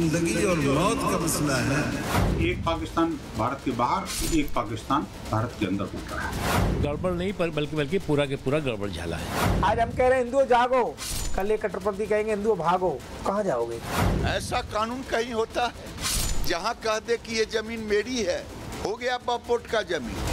जिंदगी और मौत का मसला है। एक पाकिस्तान भारत के बाहर, एक पाकिस्तान भारत के अंदर उठ रहा है। गड़बड़ नहीं बल्कि पूरा के पूरा गड़बड़ झाला है। आज हम कह रहे हैं हिंदुओं जागो, कल एक कट्टरपंथी कहेंगे हिंदुओं भागो। कहाँ जाओगे? ऐसा कानून कहीं होता है जहाँ कह दे कि ये जमीन मेरी है, हो गया बापोट का जमीन।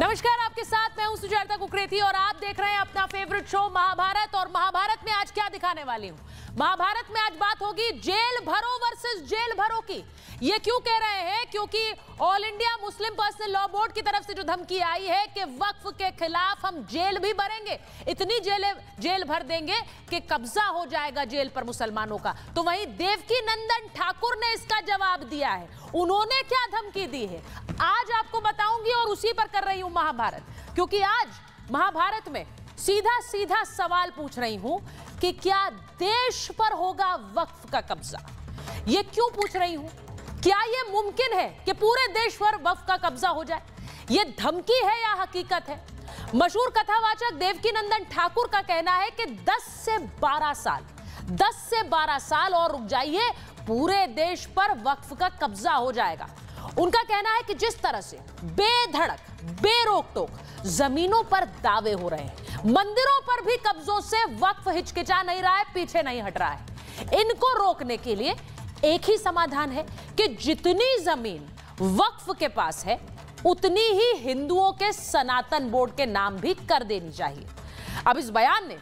नमस्कार, आपके साथ मैं हूं सुजाता कुकरेती और आप देख रहे हैं अपना फेवरेट शो महाभारत। और महाभारत में आज क्या दिखाने वाली हूं? महाभारत में आज बात होगी जेल भरो वर्सेस जेल भरो की। ये क्यों कह रहे हैं? क्योंकि all India Muslim personal law board की तरफ से जो धमकी आई है कि वक्फ के खिलाफ हम जेल भी भरेंगे, इतनी जेल भर देंगे कि कब्जा हो जाएगा जेल पर मुसलमानों का। तो वहीं देवकी नंदन ठाकुर ने इसका जवाब दिया है। उन्होंने क्या धमकी दी है आज आपको बताऊंगी और उसी पर कर रही हूं महाभारत। क्योंकि आज महाभारत में सीधा सीधा सवाल पूछ रही हूं कि क्या देश पर होगा वक्फ का कब्जा। ये क्यों पूछ रही हूं? क्या यह मुमकिन है कि पूरे देश पर वक्फ का कब्जा हो जाए? यह धमकी है या हकीकत है? मशहूर कथावाचक देवकी नंदन ठाकुर का कहना है कि 10 से 12 साल और रुक जाइए, पूरे देश पर वक्फ का कब्जा हो जाएगा। उनका कहना है कि जिस तरह से बेधड़क बेरोक टोक जमीनों पर दावे हो रहे हैं, मंदिरों पर भी कब्जों से वक्फ हिचकिचा नहीं रहा है, पीछे नहीं हट रहा है। इनको रोकने के लिए एक ही समाधान है कि जितनी जमीन वक्फ के पास है उतनी ही हिंदुओं के सनातन बोर्ड के नाम भी कर देनी चाहिए। अब इस बयान ने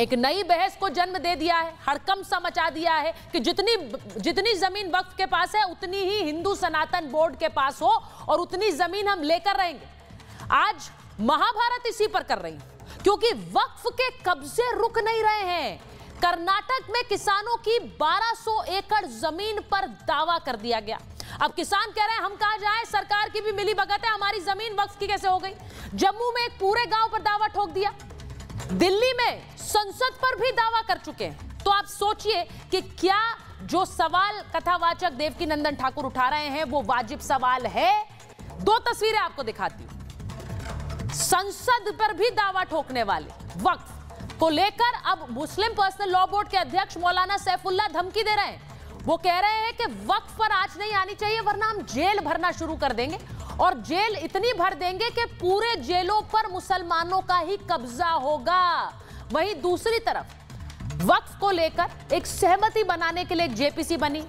एक नई बहस को जन्म दे दिया है, हड़कंप सा मचा दिया है कि जितनी जमीन वक्फ के पास है उतनी ही हिंदू सनातन बोर्ड के पास हो और उतनी जमीन हम लेकर रहेंगे। आज महाभारत इसी पर कर रही हूं क्योंकि वक्फ के कब्जे रुक नहीं रहे हैं। कर्नाटक में किसानों की 1200 एकड़ जमीन पर दावा कर दिया गया। अब किसान कह रहे हैं हम कहां जाएं, सरकार की भी मिली भगत है, हमारी जमीन वक्फ की कैसे हो गई। जम्मू में एक पूरे गांव पर दावा ठोक दिया, दिल्ली में संसद पर भी दावा कर चुके हैं। तो आप सोचिए कि क्या जो सवाल कथावाचक देवकी नंदन ठाकुर उठा रहे हैं वो वाजिब सवाल है। दो तस्वीरें आपको दिखाती हूं। संसद पर भी दावा ठोकने वाले वक्फ को लेकर अब मुस्लिम पर्सनल लॉ बोर्ड के अध्यक्ष मौलाना सैफुल्लाह धमकी दे रहे हैं। वो कह रहे हैं कि वक्फ पर आंच नहीं आनी चाहिए वरना हम जेल भरना शुरू कर देंगे और जेल इतनी भर देंगे कि पूरे जेलों पर मुसलमानों का ही कब्जा होगा। वहीं दूसरी तरफ वक्फ को लेकर एक सहमति बनाने के लिए एक जेपीसी बनी,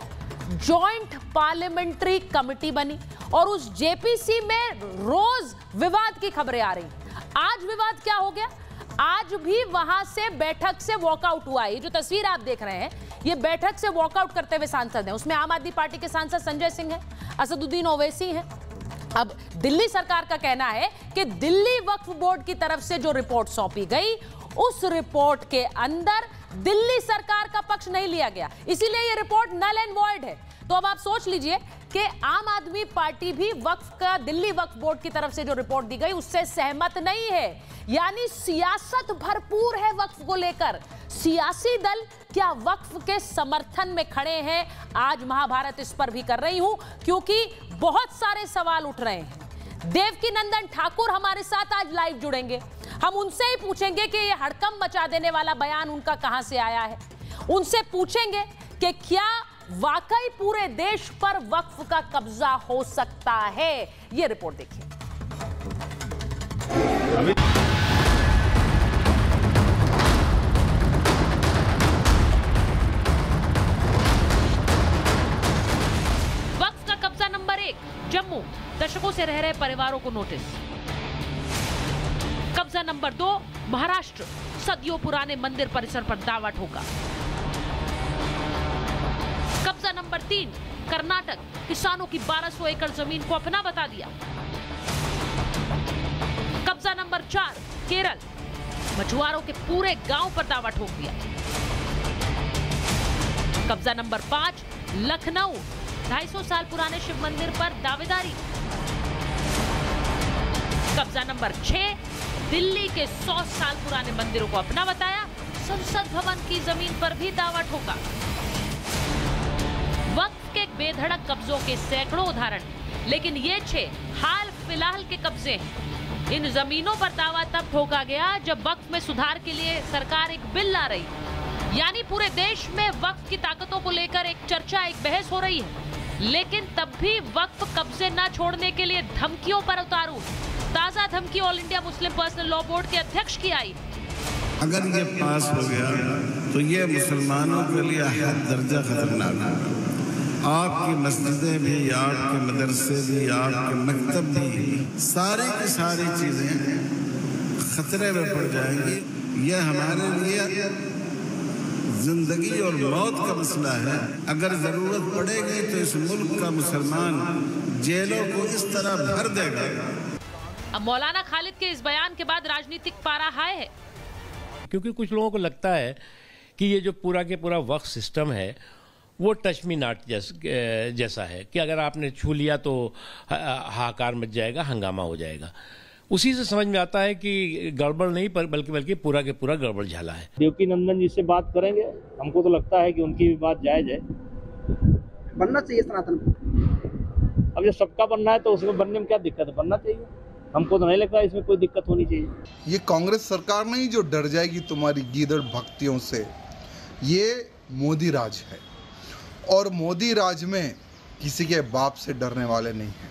जॉइंट पार्लियामेंट्री कमेटी बनी और उस जेपीसी में रोज विवाद की खबरें आ रही। आज विवाद क्या हो गया? आज भी वहां से बैठक से वॉकआउट हुआ है। ये जो तस्वीर आप देख रहे हैं ये बैठक से वॉकआउट करते हुए सांसद हैं। उसमें आम आदमी पार्टी के सांसद संजय सिंह हैं, असदुद्दीन ओवैसी हैं। अब दिल्ली सरकार का कहना है कि दिल्ली वक्फ बोर्ड की तरफ से जो रिपोर्ट सौंपी गई उस रिपोर्ट के अंदर दिल्ली सरकार का पक्ष नहीं लिया गया, इसीलिए ये रिपोर्ट नल एंड वॉइड है। तो अब आप सोच लीजिए कि आम आदमी पार्टी भी वक्फ का दिल्ली वक्फ बोर्ड की तरफ से जो रिपोर्ट दी गई उससे सहमत नहीं है। यानी सियासत भरपूर है वक्फ को लेकर। सियासी दल क्या वक्फ के समर्थन में खड़े हैं? आज महाभारत इस पर भी कर रही हूं क्योंकि बहुत सारे सवाल उठ रहे हैं। देवकी नंदन ठाकुर हमारे साथ आज लाइव जुड़ेंगे। हम उनसे ही पूछेंगे कि यह हड़कंप मचा देने वाला बयान उनका कहां से आया है। उनसे पूछेंगे कि क्या वाकई पूरे देश पर वक्फ का कब्जा हो सकता है। यह रिपोर्ट देखिए। वक्फ का कब्जा नंबर 1 जम्मू, दशकों से रह रहे परिवारों को नोटिस। कब्जा नंबर 2 महाराष्ट्र, सदियों पुराने मंदिर परिसर पर दावा ठोका। कब्जा नंबर 3 कर्नाटक, किसानों की 1200 एकड़ जमीन को अपना बता दिया। कब्जा नंबर 4 केरल, मछुआरों के पूरे गांव पर दावा ठोक दिया। कब्जा नंबर 5 लखनऊ, 250 साल पुराने शिव मंदिर पर दावेदारी। कब्जा नंबर 6 दिल्ली के 100 साल पुराने मंदिरों को अपना बताया। संसद भवन की जमीन पर भी दावा ठोका। वक्फ के बेधड़क कब्जों के सैकड़ों उदाहरण, लेकिन ये 6 हाल फिलहाल के कब्जे हैं। इन जमीनों पर दावा तब ठोका गया जब वक्फ में सुधार के लिए सरकार एक बिल ला रही, यानी पूरे देश में वक्फ की ताकतों को लेकर एक चर्चा, एक बहस हो रही है। लेकिन तब भी वक्फ कब्जे न छोड़ने के लिए धमकियों पर उतारू। ताजा धमकी all India Muslim personal law board के अध्यक्ष की आई। अगर ये पास हो गया तो ये मुसलमानों के लिए हद दर्जा खतरनाक है। आपकी मस्जिदें भी, आपके मदरसे भी, आपके मकतब भी, सारी की सारी चीज़ें खतरे में पड़ जाएंगी। यह हमारे लिए जिंदगी और मौत का मसला है। अगर ज़रूरत पड़ेगी तो इस मुल्क का मुसलमान जेलों को इस तरह भर देगा। अब मौलाना खालिद के इस बयान के बाद राजनीतिक पारा हाय है, क्योंकि कुछ लोगों को लगता है कि ये जो पूरा के पूरा वक्फ सिस्टम है वो टच मी नॉट जैसा है कि अगर आपने छू लिया तो हाहाकार मच जाएगा, हंगामा हो जाएगा। उसी से समझ में आता है कि गड़बड़ नहीं बल्कि पूरा के पूरा गड़बड़ झाला है। देवकी नंदन जी से बात करेंगे, हमको तो लगता है कि उनकी भी बात जायज है। बनना चाहिए सनातन। अब जब सबका बनना है तो उसमें बनने में क्या दिक्कत है? बनना चाहिए। हमको तो नहीं लगता इसमें कोई दिक्कत होनी चाहिए। ये कांग्रेस सरकार नहीं जो डर जाएगी तुम्हारी गीदड़ भक्तियों से, ये मोदी राज है और मोदी राज में किसी के बाप से डरने वाले नहीं हैं।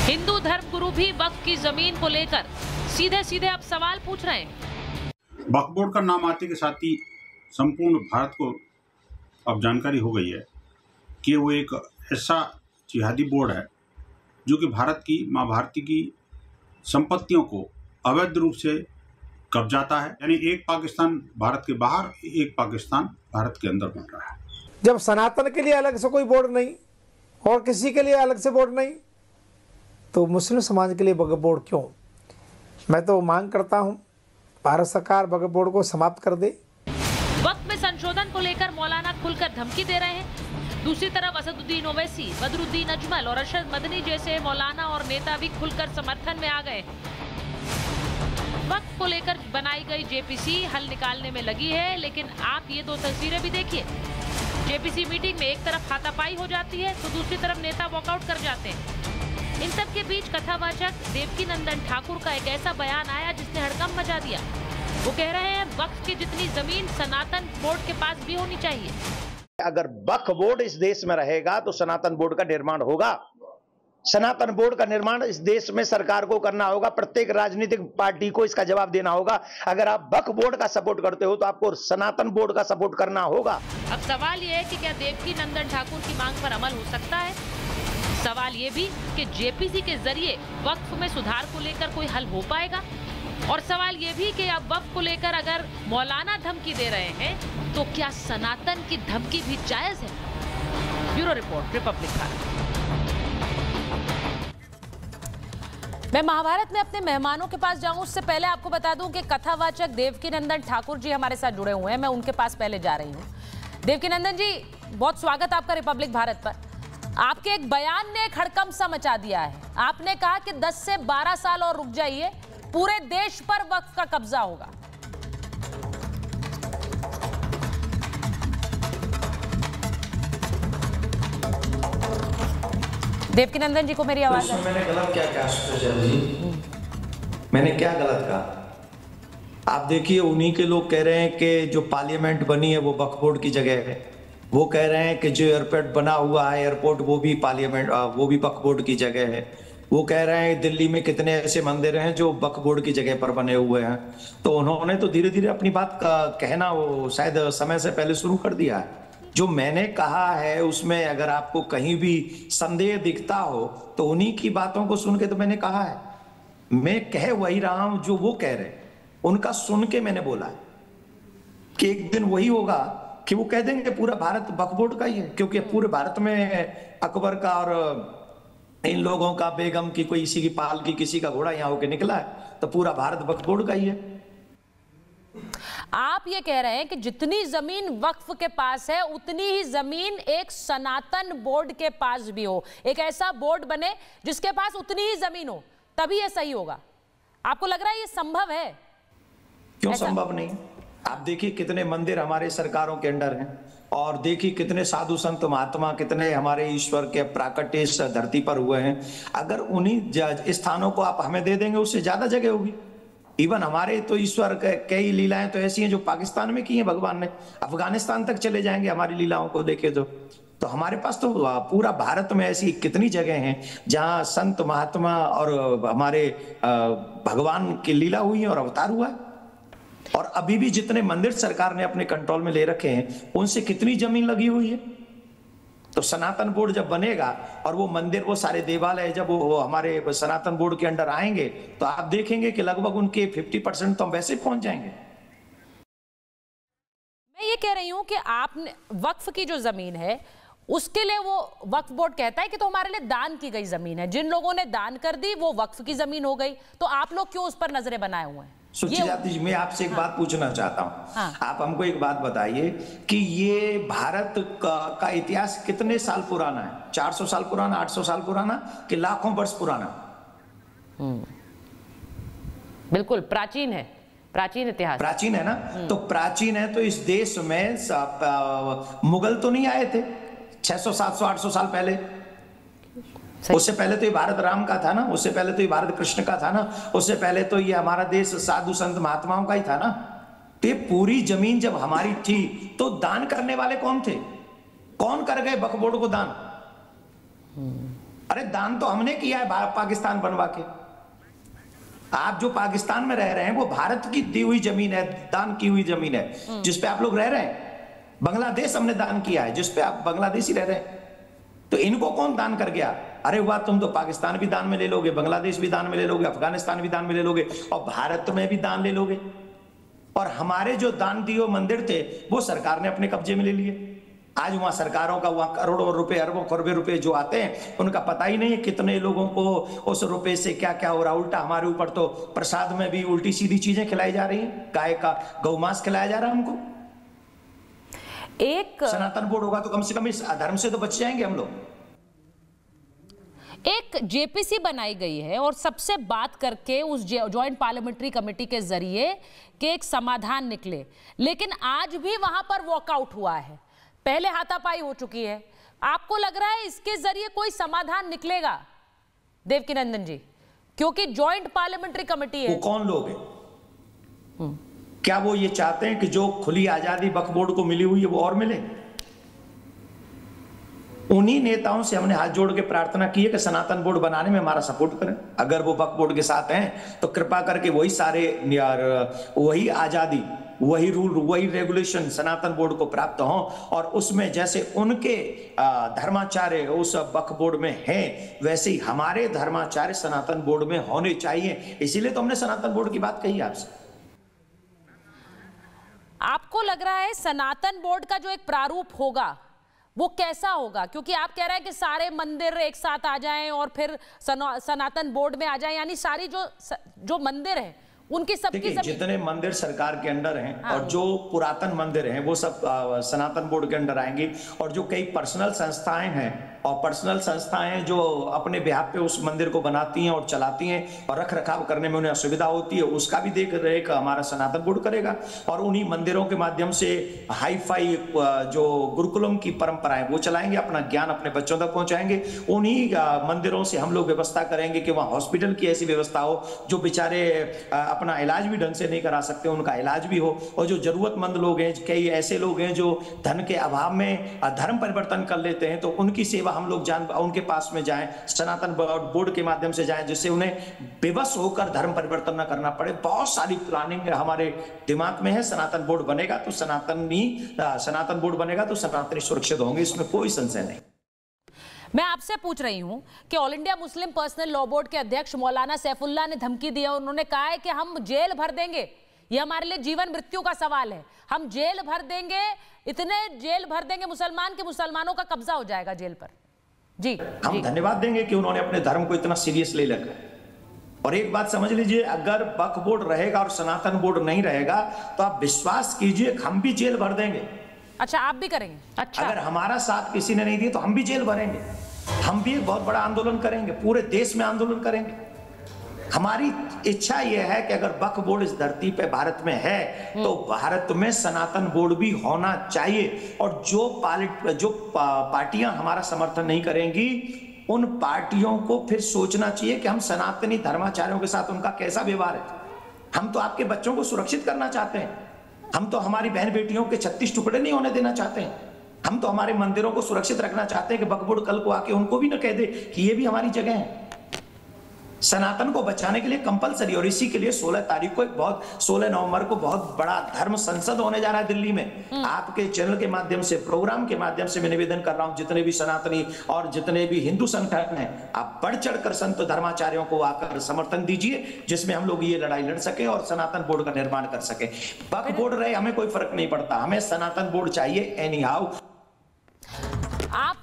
हिंदू धर्म गुरु भी वक्फ की जमीन को लेकर सीधे सीधे अब सवाल पूछ रहे हैं। वक्फ बोर्ड का नाम आते के साथ ही संपूर्ण भारत को अब जानकारी हो गई है कि वो एक ऐसा जिहादी बोर्ड है जो कि भारत की माँ भारती की संपत्तियों को अवैध रूप से कब्जाता है। यानी एक पाकिस्तान भारत के बाहर, एक पाकिस्तान भारत के अंदर बन रहा है। जब सनातन के लिए अलग से कोई बोर्ड नहीं और किसी के लिए अलग से बोर्ड नहीं, तो मुस्लिम समाज के लिए वक्फ बोर्ड क्यों? मैं तो मांग करता हूं भारत सरकार वक्फ बोर्ड को समाप्त कर दे। वक्फ में संशोधन को लेकर मौलाना खुलकर धमकी दे रहे हैं। दूसरी तरफ असदुद्दीन ओवैसी, बदरुद्दीन अजमल और अरशद मदनी जैसे मौलाना और नेता भी खुलकर समर्थन में आ गए। वक्फ को लेकर बनाई गई जेपीसी हल निकालने में लगी है, लेकिन आप ये दो तस्वीरें भी देखिए। जेपीसी मीटिंग में एक तरफ हाथापाई हो जाती है तो दूसरी तरफ नेता वॉकआउट कर जाते हैं। इन सब के बीच कथावाचक देवकी नंदन ठाकुर का एक ऐसा बयान आया जिसने हड़कंप मचा दिया। वो कह रहे हैं वक्फ की जितनी जमीन सनातन बोर्ड के पास भी होनी चाहिए। अगर वक्फ बोर्ड इस देश में रहेगा तो सनातन बोर्ड का निर्माण होगा। सनातन बोर्ड का निर्माण इस देश में सरकार को करना होगा। प्रत्येक राजनीतिक पार्टी को इसका जवाब देना होगा। अगर आप वक्फ बोर्ड का सपोर्ट करते हो तो आपको सनातन बोर्ड का सपोर्ट करना होगा। अब सवाल यह है कि क्या देवकी नंदन ठाकुर की मांग पर अमल हो सकता है? सवाल ये भी कि जेपीसी के जरिए वक्फ में सुधार को लेकर कोई हल हो पाएगा? और सवाल ये भी कि अब वक्फ को लेकर अगर मौलाना धमकी दे रहे हैं तो क्या सनातन की धमकी भी जायज है? Bureau report, Republic Bharat. मैं महाभारत में अपने मेहमानों के पास जाऊं उससे पहले आपको बता दूं कि कथावाचक देवकी नंदन ठाकुर जी हमारे साथ जुड़े हुए हैं। मैं उनके पास पहले जा रही हूं। देवकी नंदन जी, बहुत स्वागत आपका रिपब्लिक भारत पर। आपके एक बयान ने एक हड़कंप सा मचा दिया है। आपने कहा कि 10 से 12 साल और रुक जाइए, पूरे देश पर वक्फ का कब्जा होगा। देवकी नंदन जी को मेरी आवाज तो मैंने गलत क्या कहा सुजल जी? मैंने क्या गलत कहा? आप देखिए, उन्हीं के लोग कह रहे हैं कि जो पार्लियामेंट बनी है वो वक्फ बोर्ड की जगह है। वो कह रहे हैं कि जो एयरपोर्ट बना हुआ है एयरपोर्ट वो भी पार्लियामेंट वो भी वक्फ बोर्ड की जगह है। वो कह रहे हैं दिल्ली में कितने ऐसे मंदिर हैं जो वक्फ बोर्ड की जगह पर बने हुए हैं। तो उन्होंने तो धीरे धीरे अपनी बात का कहना वो शायद समय से पहले शुरू कर दिया है। जो मैंने कहा है उसमें अगर आपको कहीं भी संदेह दिखता हो तो उन्हीं की बातों को सुन के तो मैंने कहा है। मैं कह वही रहा हूं जो वो कह रहे, उनका सुन के मैंने बोला है कि एक दिन वही होगा कि वो कह देंगे पूरा भारत वक्फ बोर्ड का ही है, क्योंकि पूरे भारत में अकबर का और इन लोगों का, बेगम की, कोई इसी की पाल की, किसी का घोड़ा यहाँ होके निकला है, तो पूरा भारत वक्फ बोर्ड का ही है। आप ये कह रहे हैं कि जितनी जमीन वक्फ के पास है उतनी ही जमीन एक सनातन बोर्ड के पास भी हो। एक ऐसा बोर्ड बने जिसके पास उतनी ही जमीन हो, तभी ये सही होगा। आपको लग रहा है ये संभव है? क्यों संभव नहीं? आप देखिए कितने मंदिर हमारे सरकारों के अंडर हैं, और देखिए कितने साधु संत महात्मा, कितने हमारे ईश्वर के प्राकट्य इस धरती पर हुए हैं। अगर उन्हीं स्थानों को आप हमें दे देंगे, उससे ज्यादा जगह होगी। इवन हमारे तो ईश्वर कई लीलाएं तो ऐसी हैं जो पाकिस्तान में की हैं भगवान ने, अफगानिस्तान तक चले जाएंगे हमारी लीलाओं को देखे तो हमारे पास तो पूरा भारत में ऐसी कितनी जगह हैं जहां संत महात्मा और हमारे भगवान की लीला हुई है और अवतार हुआ है। और अभी भी जितने मंदिर सरकार ने अपने कंट्रोल में ले रखे हैं, उनसे कितनी जमीन लगी हुई है। तो सनातन बोर्ड जब बनेगा और वो मंदिर, वो सारे देवालय जब वो हमारे सनातन बोर्ड के अंडर आएंगे, तो आप देखेंगे कि लगभग उनके 50% तो हम वैसे पहुंच जाएंगे। मैं ये कह रही हूं कि आपने वक्फ की जो जमीन है, उसके लिए वो वक्फ बोर्ड कहता है कि तो हमारे लिए दान की गई जमीन है, जिन लोगों ने दान कर दी वो वक्फ की जमीन हो गई, तो आप लोग क्यों उस पर नजरें बनाए हुए हैं? सुचिजाति जी, मैं आपसे एक बात पूछना चाहता हूं। आप हमको एक बात बताइए कि ये भारत का इतिहास कितने साल पुराना है? 400 साल पुराना, 800 साल पुराना, कि लाखों वर्ष पुराना? बिल्कुल प्राचीन है, प्राचीन इतिहास, प्राचीन है ना। तो प्राचीन है तो इस देश में मुगल तो नहीं आए थे 600, 700, 800 साल पहले? उससे पहले तो ये भारत राम का था ना, उससे पहले तो ये भारत कृष्ण का था ना, उससे पहले तो ये हमारा देश साधु संत महात्माओं का ही था ना। तो ये पूरी जमीन जब हमारी थी तो दान करने वाले कौन थे? कौन कर गए वक्फ बोर्ड को दान? अरे दान तो हमने किया है पाकिस्तान बनवा के। आप जो पाकिस्तान में रह रहे हैं वो भारत की दी हुई जमीन है, दान की हुई जमीन है जिसपे आप लोग रह रहे हैं। बांग्लादेश हमने दान किया है जिसपे आप बांग्लादेशी रह रहे हैं। तो इनको कौन दान कर गया? अरे वाह, तुम तो पाकिस्तान भी दान में ले लोगे, बांग्लादेश भी दान में ले लोगे, अफगानिस्तान भी दान में ले लोगे, और भारत में भी दान ले लोगे। और हमारे जो दान दिए मंदिर थे वो सरकार ने अपने कब्जे में ले लिए। आज वहां सरकारों का वहां करोड़ों रुपए, अरबों खरबे रुपए जो आते हैं, उनका पता ही नहीं है कितने लोगों को उस रुपए से क्या क्या हो रहा। उल्टा हमारे ऊपर तो प्रसाद में भी उल्टी सीधी चीजें खिलाई जा रही हैं। गाय का गौमांस खिलाया जा रहा है हमको। एक सनातन बोर्ड होगा तो कम से कम इस अधर्म से तो बच जाएंगे हम लोग। एक जेपीसी बनाई गई है और सबसे बात करके उस जॉइंट पार्लियामेंट्री कमेटी के जरिए के एक समाधान निकले, लेकिन आज भी वहां पर वॉकआउट हुआ है, पहले हाथापाई हो चुकी है। आपको लग रहा है इसके जरिए कोई समाधान निकलेगा देवकीनंदन जी? क्योंकि जॉइंट पार्लियामेंट्री कमेटी है। वो कौन लोग हैं? क्या वो ये चाहते हैं कि जो खुली आजादी वक्फ बोर्ड को मिली हुई है वो और मिले? उन्हीं नेताओं से हमने हाथ जोड़ के प्रार्थना की है कि सनातन बोर्ड बनाने में हमारा सपोर्ट करें। अगर वो वक्फ बोर्ड के साथ हैं तो कृपा करके वही सारे वही आजादी, वही रूल, वही रेगुलेशन सनातन बोर्ड को प्राप्त हो, और उसमें जैसे उनके धर्माचार्य उस वक्फ बोर्ड में हैं, वैसे ही हमारे धर्माचार्य सनातन बोर्ड में होने चाहिए। इसीलिए तो हमने सनातन बोर्ड की बात कही आपसे। आपको लग रहा है सनातन बोर्ड का जो एक प्रारूप होगा वो कैसा होगा? क्योंकि आप कह रहे हैं कि सारे मंदिर एक साथ आ जाएं और फिर सनातन बोर्ड में आ जाएं, यानी सारी जो मंदिर हैं उनकी सबकी जितने मंदिर सरकार के अंडर हैं और जो पुरातन मंदिर हैं वो सब सनातन बोर्ड के अंडर आएंगे। और जो कई पर्सनल संस्थाएं हैं और पर्सनल संस्थाएं जो अपने बिहाफ पे उस मंदिर को बनाती हैं और चलाती हैं और रख रखाव करने में उन्हें असुविधा होती है, उसका भी देख रेख हमारा सनातन बोर्ड करेगा। और उन्हीं मंदिरों के माध्यम से हाई फाई जो गुरुकुलम की परंपराएं वो चलाएंगे, अपना ज्ञान अपने बच्चों तक पहुंचाएंगे। उन्हीं मंदिरों से हम लोग व्यवस्था करेंगे कि वहाँ हॉस्पिटल की ऐसी व्यवस्था हो, जो बेचारे अपना इलाज भी ढंग से नहीं करा सकते उनका इलाज भी हो। और जो जरूरतमंद लोग हैं, कई ऐसे लोग हैं जो धन के अभाव में धर्म परिवर्तन कर लेते हैं, तो उनकी सेवा हम लोग उनके पास में जाएं, सनातन बोर्ड के माध्यम से जाएं, जिससे उन्हें बेबस होकर धर्म परिवर्तन न करना पड़े। बहुत सारी प्लानिंग हमारे दिमाग में है। सनातन बोर्ड बनेगा तो सनातन बोर्ड बनेगा तो सनातनी सुरक्षित होंगे, इसमें कोई संशय नहीं। मैं आपसे पूछ रही हूं कि all India Muslim personal law board के अध्यक्ष मौलाना सैफुल्लाह ने धमकी दी है। उन्होंने कहा है कि हम जेल भर देंगे, ये हमारे लिए जीवन मृत्यु का सवाल है, हम जेल भर देंगे, इतने जेल भर देंगे मुसलमान के मुसलमानों का कब्जा हो जाएगा जेल पर। जी हम धन्यवाद देंगे कि उन्होंने अपने धर्म को इतना सीरियस ले रखा है। और एक बात समझ लीजिए, अगर वक्फ बोर्ड रहेगा और सनातन बोर्ड नहीं रहेगा तो आप विश्वास कीजिए हम भी जेल भर देंगे। अच्छा, आप भी करेंगे? अच्छा, अगर हमारा साथ किसी ने नहीं दिया तो हम भी जेल भरेंगे। हम भी एक बहुत बड़ा आंदोलन करेंगे, पूरे देश में आंदोलन करेंगे। हमारी इच्छा यह है कि अगर वक्फ बोर्ड इस धरती पे भारत में है तो भारत में सनातन बोर्ड भी होना चाहिए। और जो पार्टियां हमारा समर्थन नहीं करेंगी उन पार्टियों को फिर सोचना चाहिए कि हम सनातनी धर्माचार्यों के साथ उनका कैसा व्यवहार है। हम तो आपके बच्चों को सुरक्षित करना चाहते हैं, हम तो हमारी बहन बेटियों के 36 टुकड़े नहीं होने देना चाहते हैं, हम तो हमारे मंदिरों को सुरक्षित रखना चाहते हैं कि वक्फ बोर्ड कल को आके उनको भी न कह दे कि ये भी हमारी जगह है। सनातन को बचाने के लिए कंपलसरी, और इसी के लिए 16 नवंबर को बहुत बड़ा धर्म संसद होने जा रहा है दिल्ली में। आपके चैनल के माध्यम से, प्रोग्राम के माध्यम से मैं निवेदन कर रहा हूं, जितने भी सनातनी और जितने भी हिंदू संगठन हैं, आप बढ़ चढ़कर संत धर्माचार्यों को आकर समर्थन दीजिए, जिसमें हम लोग ये लड़ाई लड़ सके और सनातन बोर्ड का निर्माण कर सके। वक्फ बोर्ड रहे हमें कोई फर्क नहीं पड़ता, हमें सनातन बोर्ड चाहिए एनी हाउ।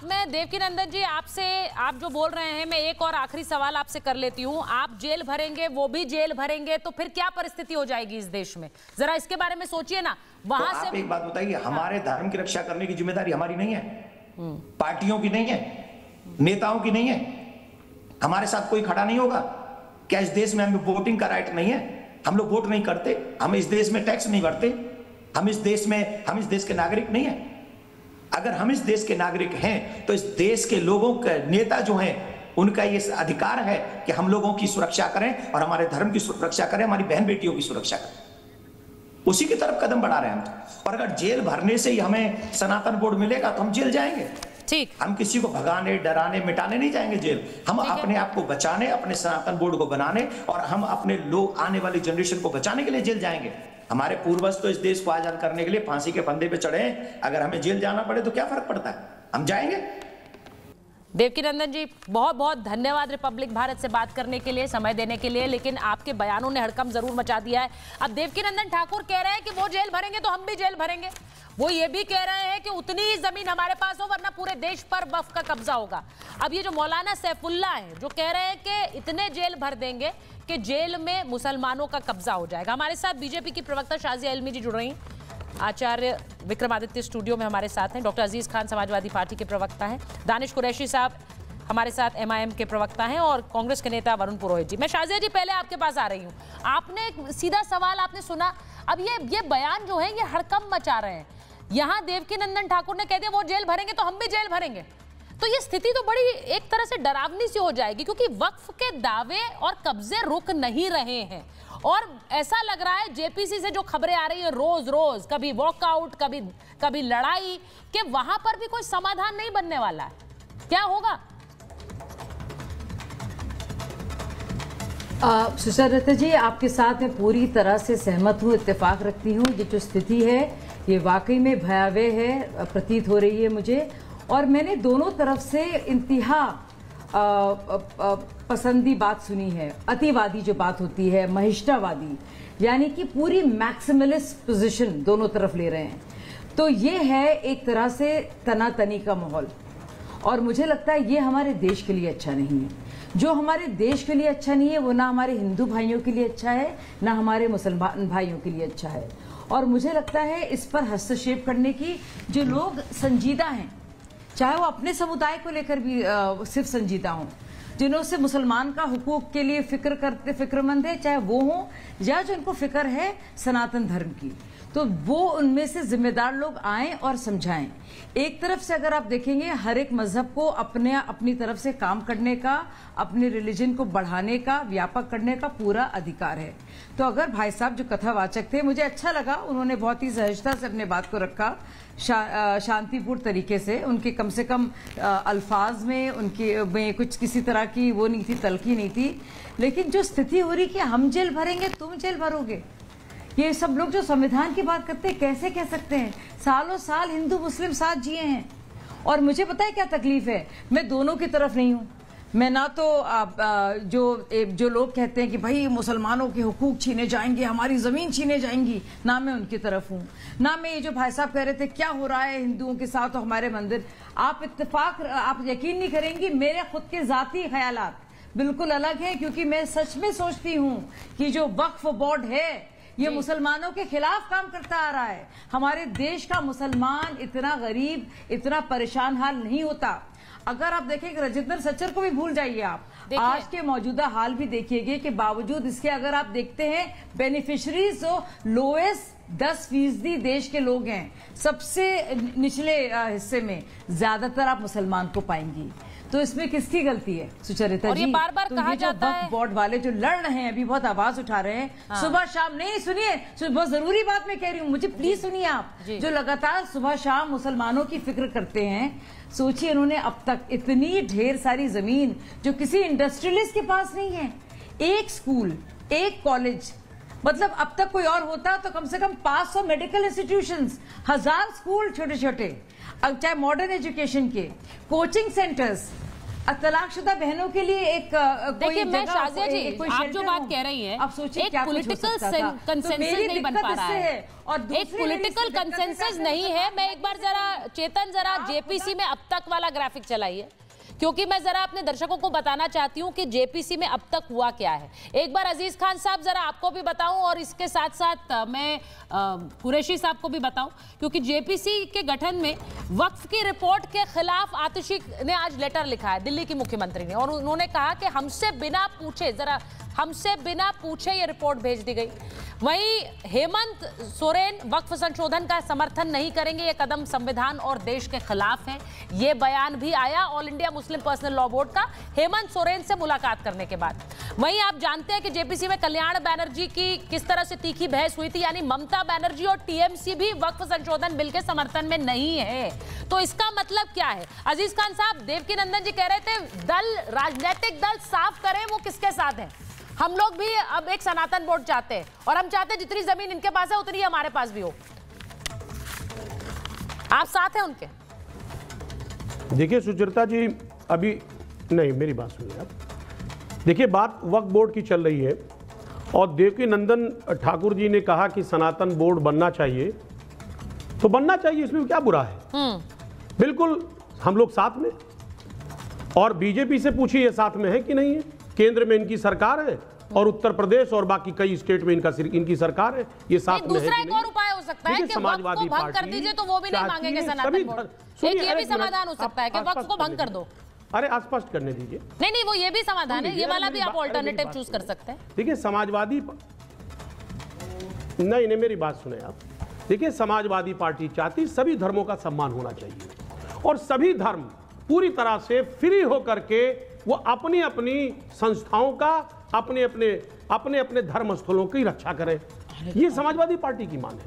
मैं देवकीनंदन जी आपसे, आप जो बोल रहे हैं, मैं एक और आखिरी सवाल आपसे कर लेती हूं। आप जेल भरेंगे, वो भी जेल भरेंगे, तो फिर क्या परिस्थिति हो जाएगी इस देश में? जरा इसके बारे में सोचिए ना। वहां तो आप एक बात बताइए, हमारे धर्म की रक्षा करने की जिम्मेदारी हमारी नहीं है, पार्टियों की नहीं है, नेताओं की नहीं है, हमारे साथ कोई खड़ा नहीं होगा क्या? इस देश में हमें वोटिंग का राइट नहीं है? हम लोग वोट नहीं करते, हम इस देश में टैक्स नहीं भरते, हम इस देश के नागरिक नहीं है? अगर हम इस देश के नागरिक हैं तो इस देश के लोगों के नेता जो हैं उनका ये अधिकार है कि हम लोगों की सुरक्षा करें और हमारे धर्म की सुरक्षा करें, हमारी बहन बेटियों की सुरक्षा करें। उसी की तरफ कदम बढ़ा रहे हैं हम। और अगर जेल भरने से ही हमें सनातन बोर्ड मिलेगा तो हम जेल जाएंगे। ठीक, हम किसी को भगाने, डराने, मिटाने नहीं जाएंगे जेल। हम अपने आप को बचाने, अपने सनातन बोर्ड को बनाने और हम अपने लोग आने वाली जनरेशन को बचाने के लिए जेल जाएंगे। हमारे पूर्वज तो इस देश को आजाद करने के लिए फांसी के फंदे पे चढ़े हैं, अगर हमें जेल जाना पड़े तो क्या फर्क पड़ता है, हम जाएंगे। देवकीनंदन जी बहुत बहुत धन्यवाद रिपब्लिक भारत से बात करने के लिए, समय देने के लिए, लेकिन आपके बयानों ने हड़कंप जरूर मचा दिया है। अब देवकीनंदन ठाकुर कह रहे हैं कि वो जेल भरेंगे तो हम भी जेल भरेंगे। वो ये भी कह रहे हैं कि उतनी ही जमीन हमारे पास हो वरना पूरे देश पर वक्फ का कब्जा होगा। अब ये जो मौलाना सैफुल्ला है जो कह रहे हैं कि इतने जेल भर देंगे कि जेल में मुसलमानों का कब्जा हो जाएगा। हमारे साथ बीजेपी की प्रवक्ता शाजिया इल्मी जी जुड़ रही हैं, आचार्य विक्रमादित्य स्टूडियो में हमारे साथ हैं, डॉक्टर अजीज खान समाजवादी पार्टी के प्रवक्ता हैं, दानिश कुरैशी साहब हमारे साथ MIM के प्रवक्ता हैं और कांग्रेस के नेता वरुण पुरोहित जी। मैं शाजिया जी पहले आपके पास आ रही हूँ, आपने एक सीधा सवाल आपने सुना। अब ये बयान जो है ये हड़कंप मचा रहे हैं। यहाँ देवकीनंदन ठाकुर ने कह दिया वो जेल भरेंगे तो हम भी जेल भरेंगे, तो ये स्थिति तो बड़ी एक तरह से डरावनी सी हो जाएगी, क्योंकि वक्फ के दावे और कब्जे रुक नहीं रहे हैं। और ऐसा लग रहा है JPC से जो खबरें आ रही है रोज रोज, कभी वॉकआउट, कभी लड़ाई, कि वहां पर भी कोई समाधान नहीं बनने वाला है। क्या होगा? सुचरिता जी, आपके साथ मैं पूरी तरह से सहमत हूँ, इत्तेफाक रखती हूँ। ये जो स्थिति है ये वाकई में भयावह है, प्रतीत हो रही है मुझे। और मैंने दोनों तरफ से इंतहा पसंदी बात सुनी है। अतिवादी जो बात होती है, महिष्ठावादी, यानी कि पूरी मैक्सिमलिस्ट पोजीशन दोनों तरफ ले रहे हैं। तो ये है एक तरह से तनातनी का माहौल, और मुझे लगता है ये हमारे देश के लिए अच्छा नहीं है। जो हमारे देश के लिए अच्छा नहीं है वो ना हमारे हिंदू भाइयों के लिए अच्छा है, ना हमारे मुसलमान भाइयों के लिए अच्छा है। और मुझे लगता है इस पर हस्तक्षेप करने की जो लोग संजीदा हैं, चाहे वो अपने समुदाय को लेकर भी सिर्फ संजीदा हों, जिन्होंने मुसलमान का हुकूक के लिए फिक्रमंद है, चाहे वो हों या जिनको फिक्र है सनातन धर्म की, तो वो उनमें से जिम्मेदार लोग आएं और समझाएं। एक तरफ से अगर आप देखेंगे, हर एक मजहब को अपनी तरफ से काम करने का, अपने रिलीजन को बढ़ाने का, व्यापक करने का पूरा अधिकार है। तो अगर भाई साहब जो कथावाचक थे, मुझे अच्छा लगा, उन्होंने बहुत ही सहजता से अपने बात को रखा, शांतिपूर्ण तरीके से। उनके कम से कम अल्फाज में उनके में कुछ किसी तरह की वो नहीं थी, तलखी नहीं थी। लेकिन जो स्थिति हो रही कि हम जेल भरेंगे, तुम जेल भरोगे, ये सब लोग जो संविधान की बात करते हैं कैसे कह सकते हैं? सालों साल हिंदू मुस्लिम साथ जिए हैं। और मुझे पता है क्या तकलीफ है, मैं दोनों की तरफ नहीं हूँ। मैं ना तो जो लोग कहते हैं कि भाई मुसलमानों के हुकूक छीने जाएंगे, हमारी जमीन छीने जाएंगी, ना मैं उनकी तरफ हूँ, ना मैं ये जो भाई साहब कह रहे थे क्या हो रहा है हिंदुओं के साथ और हमारे मंदिर। आप यकीन नहीं करेंगी, मेरे खुद के जाती ख्यालात बिल्कुल अलग है, क्योंकि मैं सच में सोचती हूँ कि जो वक्फ बोर्ड है ये मुसलमानों के खिलाफ काम करता आ रहा है। हमारे देश का मुसलमान इतना गरीब, इतना परेशान हाल नहीं होता। अगर आप देखें राजेंद्र सच्चर को भी भूल जाइए, आप आज के मौजूदा हाल भी देखिएगा कि बावजूद इसके अगर आप देखते हैं बेनिफिशरीज तो लोएस्ट 10% देश के लोग हैं, सबसे निचले हिस्से में ज्यादातर आप मुसलमान को पाएंगी। तो इसमें किसकी गलती है सुचरिता जी? ये बार-बार तो कहा ये जो जाता है वक्फ बोर्ड वाले जो लड़ रहे हैं, अभी बहुत आवाज उठा रहे हैं सुबह शाम, नहीं सुनिए, बहुत जरूरी बात मैं कह रही हूँ, मुझे प्लीज सुनिए आप, जो लगातार सुबह शाम मुसलमानों की फिक्र करते हैं। सोचिए इन्होंने अब तक इतनी ढेर सारी जमीन जो किसी इंडस्ट्रियलिस्ट के पास नहीं है, एक स्कूल, एक कॉलेज, मतलब अब तक कोई और होता तो कम से कम 500 मेडिकल इंस्टीट्यूशंस, 1000 स्कूल छोटे छोटे, अब चाहे मॉडर्न एजुकेशन के, कोचिंग सेंटर्स, तलाकशुदा बहनों के लिए एक देखिए मैं शाजिया जी, आप जो बात कह रही हैं, आप सोचिए एक पॉलिटिकल कंसेंसस नहीं बन पा रहा है, एक पॉलिटिकल कंसेंसस नहीं है। मैं एक बार जरा जेपीसी में अब तक वाला ग्राफिक चलाइए, क्योंकि मैं जरा अपने दर्शकों को बताना चाहती हूं कि जेपीसी में अब तक हुआ क्या है। एक बार अजीज खान साहब जरा आपको भी बताऊं और इसके साथ साथ मैं कुरैशी साहब को भी बताऊं, क्योंकि जेपीसी के गठन में वक्फ की रिपोर्ट के खिलाफ आतिशी ने आज लेटर लिखा है दिल्ली की मुख्यमंत्री ने, और उन्होंने कहा कि हमसे बिना पूछे ये रिपोर्ट भेज दी गई। वहीं हेमंत सोरेन वक्फ संशोधन का समर्थन नहीं करेंगे, ये कदम संविधान और देश के खिलाफ है। ये बयान भी आया all India Muslim personal law board का हेमंत सोरेन से मुलाकात करने के बाद। वहीं आप जानते हैं कि जेपीसी में कल्याण बनर्जी की किस तरह से तीखी बहस हुई थी, यानी ममता बनर्जी और टीएमसी भी वक्फ संशोधन बिल के समर्थन में नहीं है। तो इसका मतलब क्या है? अजीज खान साहब, देवकीनंदन जी कह रहे थे दल, राजनीतिक दल साफ करें वो किसके साथ है। हम लोग भी अब एक सनातन बोर्ड चाहते हैं, और हम चाहते हैं जितनी जमीन इनके पास है उतनी हमारे पास भी हो। आप साथ हैं उनके? देखिए सुचरिता जी, अभी नहीं, मेरी बात सुनिए आप। देखिए बात वक्फ बोर्ड की चल रही है, और देवकीनंदन ठाकुर जी ने कहा कि सनातन बोर्ड बनना चाहिए, तो बनना चाहिए, इसमें क्या बुरा है? बिल्कुल हम लोग साथ में, और बीजेपी से पूछिए साथ में है कि नहीं है। केंद्र में इनकी सरकार है और उत्तर प्रदेश और बाकी कई स्टेट में इनकी सरकार है, ये साथ में है। दूसरा एक और उपाय हो सकता है कि वक्फ को भंग कर दीजिए, तो वो भी नहीं मांगेंगे सनातन बोर्ड। एक ये भी समाधान हो सकता है कि वक्फ को भंग कर दो। अरे स्पष्ट करने दीजिए। नहीं, वो ये भी समाधान है, ये वाला भी आप ऑल्टरनेटिव चूज कर सकते हैं। देखिए समाजवादी, नहीं मेरी बात सुने आप। देखिए समाजवादी पार्टी चाहती सभी धर्मों का सम्मान होना चाहिए, और सभी धर्म पूरी तरह से फ्री होकर के वो अपनी अपनी संस्थाओं का, अपने अपने धर्म स्थलों की रक्षा करें। ये समाजवादी पार्टी की मांग है।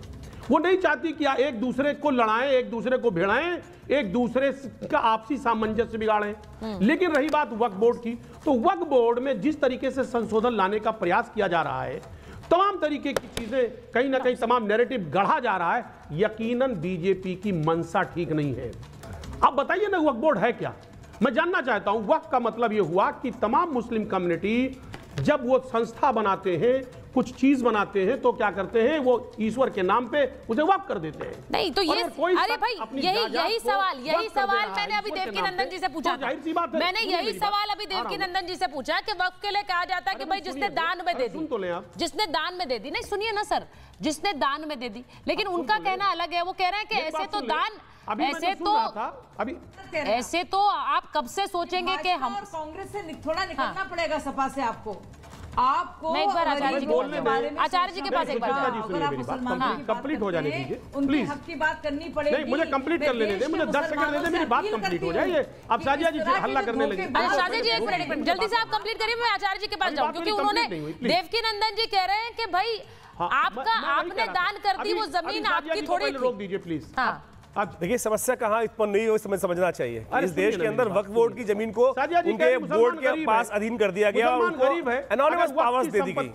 वो नहीं चाहती कि एक दूसरे को लड़ाएं, एक दूसरे को भिड़ाएं, एक दूसरे का आपसी सामंजस्य बिगाड़ें। लेकिन रही बात वक्फ बोर्ड की, तो वक्फ बोर्ड में जिस तरीके से संशोधन लाने का प्रयास किया जा रहा है, तमाम तरीके की चीजें कहीं ना कहीं तमाम नैरेटिव गढ़ा जा रहा है, यकीनन बीजेपी की मंशा ठीक नहीं है। अब बताइए ना वक्फ बोर्ड है क्या? मैं जानना चाहता हूं। वक्फ का मतलब यह हुआ कि तमाम मुस्लिम कम्युनिटी जब वो संस्था बनाते हैं, कुछ चीज बनाते हैं, तो क्या करते हैं, वो ईश्वर के नाम पे उसे वक्फ कर देते हैं। नहीं तो ये, अरे भाई यही सवाल मैंने अभी देवकीनंदन जी से पूछा था। मैंने यही सवाल अभी देवकीनंदन जी से पूछा कि वक्फ के लिए कहा जाता है कि भाई जिसने दान में दे दी, जिसने दान में दे दी, नहीं सुनिए ना सर, जिसने दान में दे दी, लेकिन उनका कहना अलग है। वो कह रहे हैं कि ऐसे तो दान, ऐसे तो आप कब से सोचेंगे कि हम कांग्रेस से थोड़ा निकलना पड़ेगा, सपा से आपको मैं एक बार आचार्य जी के पास एक बार अगर आप मुसलमान कंप्लीट हो जाने दीजिए, उनके हक की बात करनी पड़ेगी। नहीं, मुझे कंप्लीट कर लेने दे, मुझे 10 सेकंड दे दे, मेरी बात कंप्लीट हो जाए। अब शाजिया जी हल्ला करने लगे। शाजिया जी एक मिनट जल्दी से आप कंप्लीट करिए, मैं आचार्य जी के पास जाऊं, क्योंकि उन्होंने देवकीनंदन जी कह रहे हैं कि भाई आपने दान कर दी, वो जमीन आपकी थोड़ी थी। रोक दीजिए प्लीज। देखिए समस्या कहाँ उत्पन्न नहीं हो, समझना चाहिए। इस देश के अंदर वक्फ बोर्ड की जमीन को उनके बोर्ड के पास अधीन कर दिया गया, एनोनिमस पावर्स दे दी गई,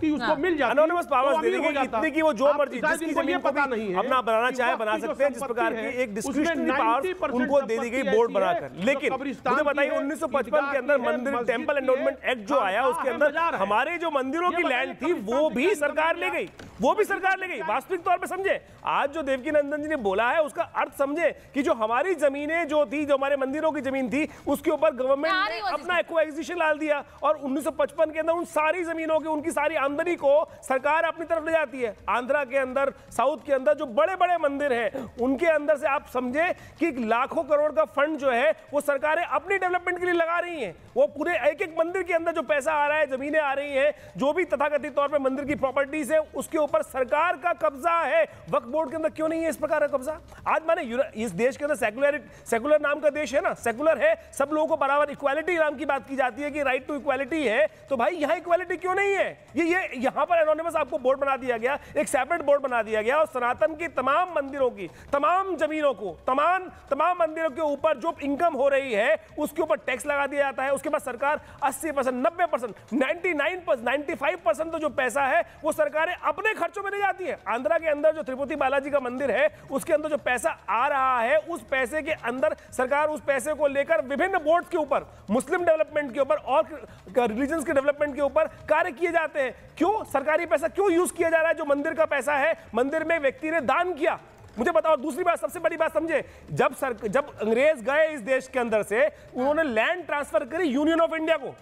एनोनिमस पावर्स दे दी गई इतनी कि वो जो मर्जी जिसकी जमीन को अपना बनाना चाहे बना सकते हैं, जिस प्रकार की एक डिस्क्रिशनरी पावर उनको दे दी गई बोर्ड बनाकर। लेकिन मुझे बताइए 1955 के अंदर मंदिर टेम्पल एंडोमेंट एक्ट जो आया, उसके अंदर हमारे जो मंदिरों की लैंड थी वो भी सरकार ले गई, वो भी सरकार ले गई। वास्तविक तौर पे समझे, आज जो देवकीनंदन जी ने बोला है उसका अर्थ समझे कि जो हमारी जमीनें जो थी, जो हमारे मंदिरों की जमीन थी, उसके ऊपर गवर्नमेंट ने अपना एक्वाजिशन डाल दिया और 1955 के अंदर उन सारी जमीनों की, उनकी सारी आमदनी को सरकार अपनी तरफ ले जाती है। आंध्रा के अंदर, साउथ के अंदर जो बड़े बड़े मंदिर हैं, उनके अंदर से आप समझे कि लाखों करोड़ का फंड जो है वो सरकारें अपनी डेवलपमेंट के लिए लगा रही हैं। वो पूरे एक एक मंदिर के अंदर जो पैसा आ रहा है, जमीनें आ रही हैं, जो भी तथाकथित तौर पे मंदिर की प्रॉपर्टीज है, उसके ऊपर सरकार का कब्जा है। वक्फ बोर्ड के अंदर क्यों नहीं है इस प्रकार का कब्जा? आज माने इस देश के अंदर सेकुलर नाम का देश है ना, सेकुलर है, सब लोगों को बराबर इक्वालिटी नाम की बात की जाती है कि राइट टू इक्वालिटी है, तो भाई यहां इक्वालिटी क्यों नहीं है? ये यहां पर एनोनिमस आपको बोर्ड बना दिया गया, एक सेपरेट बोर्ड बना दिया गया और सनातन की तमाम मंदिरों की, तमाम जमीनों को, तमाम मंदिरों के ऊपर जो इनकम हो रही है उसके ऊपर टैक्स लगा दिया जाता है। उसके बाद सरकार 80%, 90%, 99%, 95% तो जो पैसा है वो सरकारें अपने खर्चों में ले जाती है। आंध्रा के अंदर जो तिरुपति बालाजी का मंदिर है, उसके अंदर जो पैसा आ रहा है, उस पैसे के अंदर सरकार उस पैसे को लेकर विभिन्न बोर्ड्स के ऊपर, मुस्लिम डेवलपमेंट के ऊपर और रिलीजन्स के डेवलपमेंट के ऊपर कार्य किए जाते हैं। क्यों सरकारी पैसा क्यों यूज किया जा रहा है? जो मंदिर का पैसा है, मंदिर में व्यक्ति ने दान किया, मुझे बताओ। दूसरी बात, सबसे बड़ी बात समझे, जब अंग्रेज गए इस देश के अंदर से, उन्होंने लैंड ट्रांसफर करी यूनियन ऑफ इंडिया को,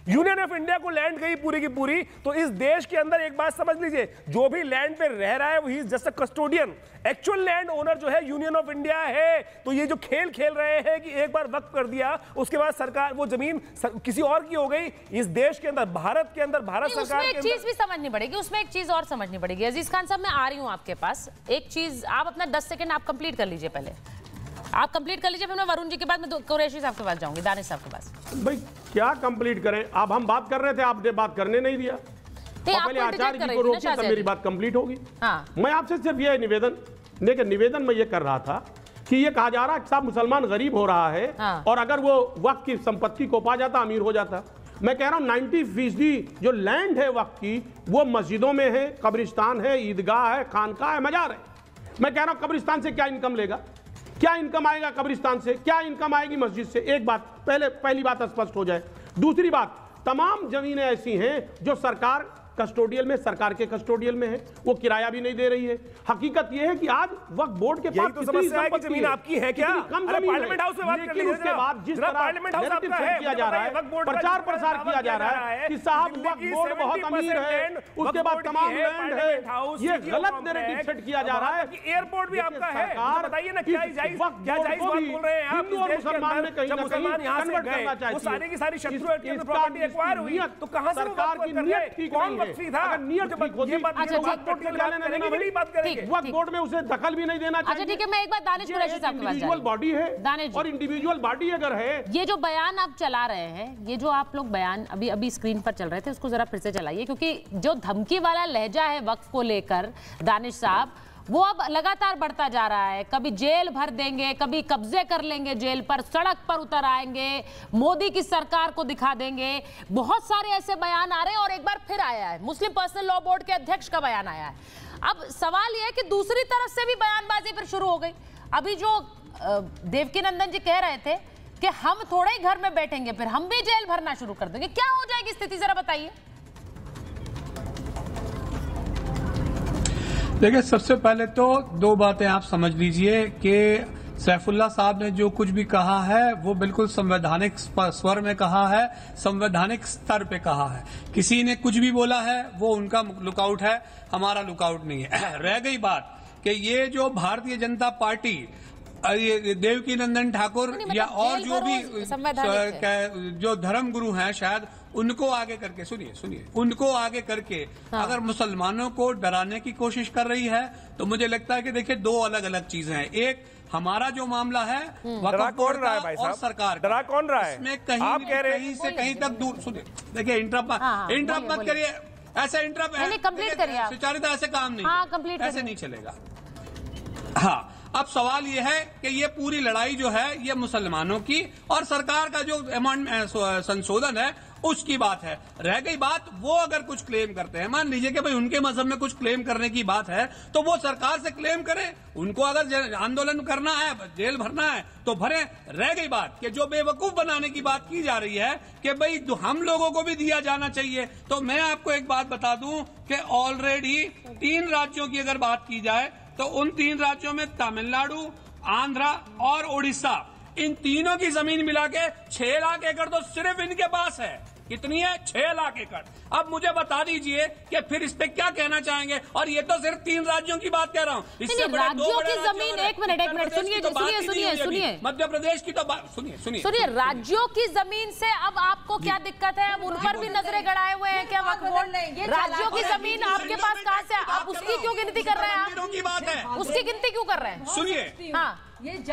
यूनियन ऑफ इंडिया को लैंड गई पूरी की पूरी। तो इस देश के अंदर एक बात समझ लीजिए, जो भी लैंड पे रह रहा है वो he is just a custodian, actual land owner जो है यूनियन ऑफ इंडिया है। तो ये जो खेल खेल रहे हैं कि एक बार वक्त कर दिया, उसके बाद सरकार वो जमीन किसी और की हो गई, इस देश के अंदर, भारत के अंदर, भारत सरकार एक चीज भी समझनी पड़ेगी, उसमें एक चीज और समझनी पड़ेगी। अजीज खान साहब, मैं आ रही हूं आपके पास, एक चीज आप अपना 10 सेकंड आप कंप्लीट कर लीजिए, पहले आप कंप्लीट कर लीजिए, फिर मैं वरुण जी के बाद मैं कुरैशी साहब के पास जाऊंगी, दानिश साहब के पास। भाई क्या कंप्लीट करें? अब हम बात कर रहे थे, आपने बात करने नहीं दिया, पहले आचार्य जी को रोकिए तब मेरी बात कंप्लीट होगी। मैं आपसे सिर्फ ये निवेदन मैं ये कर रहा था कि ये कहा जा रहा है कि साहब मुसलमान गरीब हो रहा है और अगर वो वक्त की संपत्ति को पा जाता अमीर हो जाता। मैं कह रहा हूं 90% जो लैंड है वक्त की, वो मस्जिदों में है, कब्रिस्तान है, ईदगाह है, खानका है, मजार है। मैं कह रहा हूं कब्रिस्तान से क्या इनकम लेगा? क्या इनकम आएगा कब्रिस्तान से? क्या इनकम आएगी मस्जिद से? एक बात पहली बात स्पष्ट हो जाए। दूसरी बात, तमाम जमीनें ऐसी हैं जो सरकार कस्टोडियल में, सरकार के कस्टोडियल में है, वो किराया भी नहीं दे रही है। हकीकत यह है कि आज वक्फ बोर्ड के पास तो समस्या है कि जमीन आपकी है क्या? कम जमीन पार्लियामेंट हाउस में बात कर लीजिए। उसके बाद जिस तरह पार्लियामेंट हाउस आपका है, किया जा रहा है, प्रचार प्रसार किया जा रहा है कि साहब वक्फ बोर्ड बहुत अमीर है, उसके बाद तमाम लैंड है, ये गलत नैरेटिव सेट किया जा रहा है। एयरपोर्ट भी आपका है, बताइए ना क्या जायज बात बोल रहे हैं आप? हिंदू और मुसलमान ने कहीं ना कहीं कन्वर्ट करना चाहिए, वो सारी की सारी शत्रु प्रॉपर्टी एक्वायर हुई, तो कहां से सरकार की नियत ठीक नहीं है। अगर नियत ठीक होती, वक्फ बोर्ड में उसे दखल भी नहीं देना चाहिए। अच्छा ठीक है, मैं एक बार दानिश कुरैशी साहब के पास जा रही हूं। इंडिविजुअल बॉडी है और इंडिविजुअल बॉडी अगर है, ये जो बयान आप चला रहे हैं, ये जो आप लोग बयान अभी स्क्रीन पर चल रहे थे, उसको जरा फिर से चलाइए, क्योंकि जो धमकी वाला लहजा है वक्फ को लेकर दानिश साहब, वो अब लगातार बढ़ता जा रहा है। कभी जेल भर देंगे, कभी कब्जे कर लेंगे जेल पर, सड़क पर उतर आएंगे, मोदी की सरकार को दिखा देंगे। बहुत सारे ऐसे बयान आ रहे हैं और एक बार फिर आया है मुस्लिम पर्सनल लॉ बोर्ड के अध्यक्ष का बयान आया है। अब सवाल यह है कि दूसरी तरफ से भी बयानबाजी फिर शुरू हो गई। अभी जो देवकीनंदन जी कह रहे थे कि हम थोड़े ही घर में बैठेंगे, फिर हम भी जेल भरना शुरू कर देंगे, क्या हो जाएगी स्थिति, जरा बताइए। देखिए, सबसे पहले तो दो बातें आप समझ लीजिए कि सैफुल्लाह साहब ने जो कुछ भी कहा है वो बिल्कुल संवैधानिक स्वर में कहा है, संवैधानिक स्तर पे कहा है। किसी ने कुछ भी बोला है वो उनका लुकआउट है, हमारा लुकआउट नहीं है। रह गई बात कि ये जो भारतीय जनता पार्टी, देवकीनंदन ठाकुर या और जो भी जो धर्म गुरु हैं शायद, उनको आगे करके सुनिए उनको आगे करके अगर मुसलमानों को डराने की कोशिश कर रही है, तो मुझे लगता है कि देखिए दो अलग अलग चीजें हैं। एक हमारा जो मामला है वक्फ बोर्ड का और सरकार का, डरा कौन रहा है? इसमें कहीं से कहीं तक दूर, सुनिए, देखिए इंटरप्ट मत करिए, ऐसे इंटरप्ट कंप्लीट करिए, सुचारिता ऐसे काम नहीं, ऐसे नहीं चलेगा। हाँ, अब सवाल यह है कि ये पूरी लड़ाई जो है ये मुसलमानों की और सरकार का जो संशोधन है उसकी बात है। रह गई बात वो अगर कुछ क्लेम करते हैं, मान लीजिए कि भाई उनके मजहब में कुछ क्लेम करने की बात है तो वो सरकार से क्लेम करें, उनको अगर आंदोलन करना है, जेल भरना है तो भरे। रह गई बात कि जो बेवकूफ बनाने की बात की जा रही है कि भाई हम लोगों को भी दिया जाना चाहिए, तो मैं आपको एक बात बता दूं कि ऑलरेडी 3 राज्यों की अगर बात की जाए तो उन 3 राज्यों में तमिलनाडु, आंध्रा और उड़ीसा, इन तीनों की जमीन मिला के 6 लाख एकड़ तो सिर्फ इनके पास है। कितनी है? 6 लाख एकड़। अब मुझे बता दीजिए कि फिर इस पे क्या कहना चाहेंगे। और ये तो सिर्फ 3 राज्यों की बात कह रहा हूँ, इससे बड़े 2 बड़े राज्यों की जमीन। एक मिनट सुनिए मध्य प्रदेश की तो सुनिए राज्यों की जमीन से अब आपको क्या दिक्कत है? अब उन पर भी नजरें गड़ाए हुए हैं क्या वक्फ बोर्ड? राज्यों की जमीन आपके पास कहाँ से? आप उसकी क्यों गिनती कर रहे हैं? मंदिरों की बात है, उसकी गिनती क्यों कर रहे हैं? सुनिए, हाँ,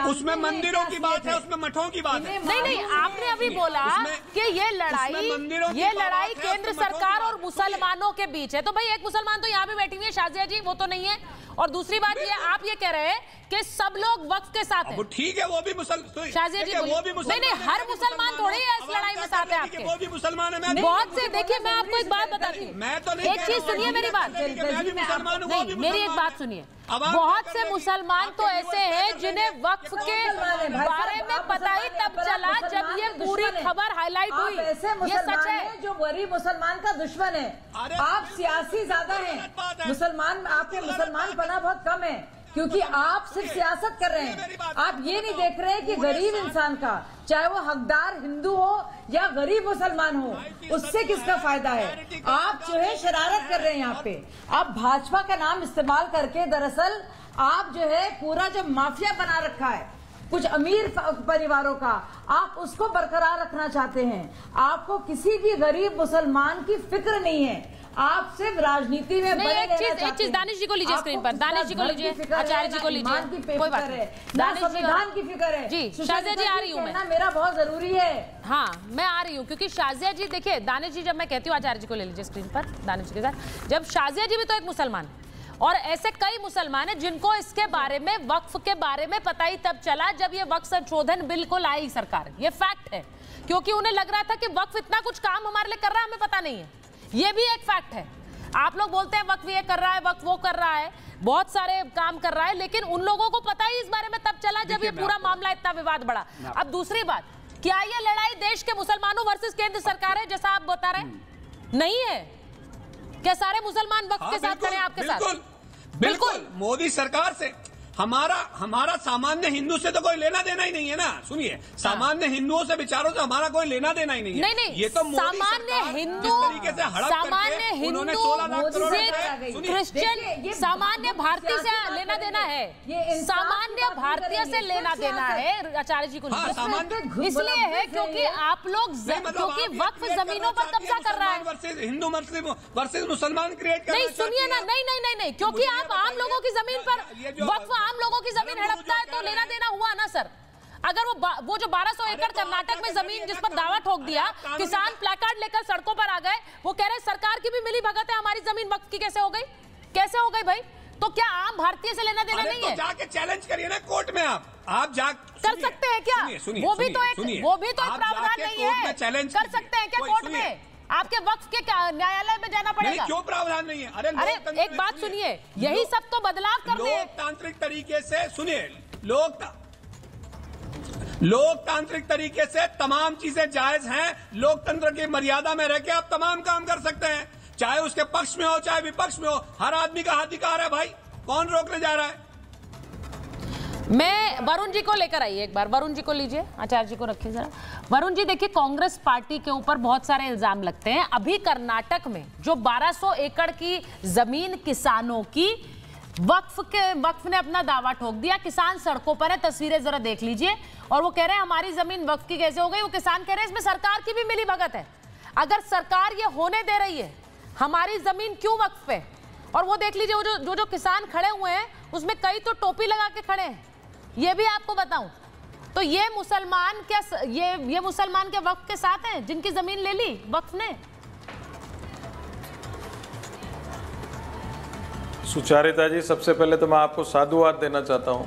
उसमें मंदिरों की बात है, उसमें मठों की बात है। नहीं, आपने अभी बोला कि ये लड़ाई केंद्र सरकार और मुसलमानों के बीच है। तो भाई एक मुसलमान तो यहाँ भी बैठी हुई है, शाजिया जी, वो तो नहीं है। और दूसरी बात ये, आप ये कह रहे हैं कि सब लोग वक्फ के साथ हैं। ठीक है, वो भी मुसलमान, शाजिया जी वो भी मुसलमान। नहीं, हर मुसलमान थोड़ी है इस लड़ाई में साथ है आपके। वो भी मुसलमान है। बहुत से, देखिए मैं आपको एक बात बताती हूँ, मैं तो एक चीज सुनिए मेरी बात, नहीं मेरी एक बात सुनिए। बहुत से मुसलमान तो ऐसे हैं जिन्हें वक्फ के बारे में पता ही तब चला जब ये पूरी खबर हाईलाइट हुई। ये सच है। जो गरीब मुसलमान का दुश्मन है, आप सियासी ज्यादा हैं, मुसलमान आपके मुसलमान पना बहुत कम है, क्योंकि आप सिर्फ सियासत कर रहे हैं। आप ये नहीं देख रहे हैं कि गरीब इंसान का, चाहे वो हकदार हिंदू हो या गरीब मुसलमान हो, उससे किसका फायदा है। आप जो है शरारत कर रहे हैं यहाँ पे। आप भाजपा का नाम इस्तेमाल करके दरअसल आप जो है पूरा जो माफिया बना रखा है कुछ अमीर परिवारों का, आप उसको बरकरार रखना चाहते हैं। आपको किसी भी गरीब मुसलमान की फिक्र नहीं है। आप सिर्फ राजनीति में एक चीज दानिश जी को लीजिए स्क्रीन पर, दानिश जी को लीजिए, आचार्य जी को लीजिए, कोई बात नहीं, दानिश संविधान की फिक्र है जी। शाजिया जी आ रही हूँ मैं, मेरा बहुत जरूरी है। हाँ मैं आ रही हूँ, क्योंकि शाजिया जी देखिए, दानिश जी जब मैं कहती हूँ, आचार्य जी को ले लीजिए स्क्रीन पर, दानिश जी के साथ, जब शाजिया जी भी तो एक मुसलमान है और ऐसे कई मुसलमान हैं जिनको इसके बारे में, वक्फ के बारे में पता ही तब चला जब ये वक्फ संशोधन बिल को लाई सरकार। ये फैक्ट है, क्योंकि उन्हें लग रहा था कि वक्फ इतना कुछ काम हमारे लिए कर रहा है, हमें पता नहीं है। ये भी एक फैक्ट है। आप लोग बोलते हैं वक्फ ये कर रहा है, वक्फ वो कर रहा है, बहुत सारे काम कर रहा है, लेकिन उन लोगों को पता ही इस बारे में तब चला जब ये पूरा मामला इतना विवाद बढ़ा। अब दूसरी बात, क्या ये लड़ाई देश के मुसलमानों वर्सेस केंद्र सरकार है जैसा आप बता रहे हैं? नहीं है। क्या सारे मुसलमान वक्फ के साथ खड़े हैं आपके साथ? बिल्कुल। मोदी सरकार से हमारा सामान्य हिंदू से तो कोई लेना देना ही नहीं है ना। सुनिए, सामान्य हिंदुओं से, विचारों से हमारा कोई लेना देना ही नहीं है। नहीं, ये तो सामान्य हिंदू, सामान्य हिंदू से क्रिश्चियन, सामान्य भारतीय से लेना देना है, सामान्य भारतीय से लेना देना है। आचार्य जी को इसलिए है क्योंकि आप लोग, क्योंकि वक्फ जमीनों पर कब्जा कर रहा है। हिंदू वर्सेस मुसलमान क्रिएट नहीं, सुनिए ना, नहीं, क्योंकि आप आम लोगों की जमीन पर वक्फ, आम लोगों की जमीन हड़पता है तो लेना देना हुआ ना सर। अगर वो जो 1200 एकड़ कर्नाटक में जमीन जिस पर दावा ठोक दिया, किसान प्लेकार्ड लेकर सड़कों पर आ गए, वो कह रहे सरकार की भी मिली भगत है, हमारी जमीन वक्फ की कैसे हो गई? कैसे हो गई भाई? तो क्या आम भारतीय से लेना देना नहीं है? जाके चैलेंज करिए ना कोर्ट में। आप जा कर सकते हैं क्या? वो भी तो एक प्रावधान नहीं है, कर सकते हैं क्या कोर्ट में? आपके वक्फ के न्यायालय में जाना पड़ेगा। क्यों प्रावधान नहीं है? अरे एक बात सुनिए, यही सब तो बदलाव करने हैं। लोकतांत्रिक तरीके से, सुनिए, लोकतांत्रिक तरीके से तमाम चीजें जायज हैं। लोकतंत्र की मर्यादा में रह के आप तमाम काम कर सकते हैं, चाहे उसके पक्ष में हो चाहे विपक्ष में हो। हर आदमी का अधिकार है भाई, कौन रोकने जा रहा है? मैं वरुण जी को लेकर आई एक बार, वरुण जी को लीजिए, आचार्य जी को रखिए जरा। वरुण जी देखिए, कांग्रेस पार्टी के ऊपर बहुत सारे इल्जाम लगते हैं। अभी कर्नाटक में जो 1200 एकड़ की जमीन किसानों की, वक्फ ने अपना दावा ठोक दिया, किसान सड़कों पर है, तस्वीरें जरा देख लीजिए, और वो कह रहे हैं हमारी जमीन वक्फ की कैसे हो गई? वो किसान कह रहे हैं इसमें सरकार की भी मिली भगत है। अगर सरकार ये होने दे रही है, हमारी जमीन क्यों वक्फ पे? और वो देख लीजिए, वो जो किसान खड़े हुए हैं उसमें कई तो टोपी लगा के खड़े हैं। ये भी आपको बताऊं तो ये मुसलमान क्या, ये मुसलमान के वक्फ के साथ हैं जिनकी जमीन ले ली वक्फ ने? सुचारिता जी, सबसे पहले तो मैं आपको साधुवाद देना चाहता हूं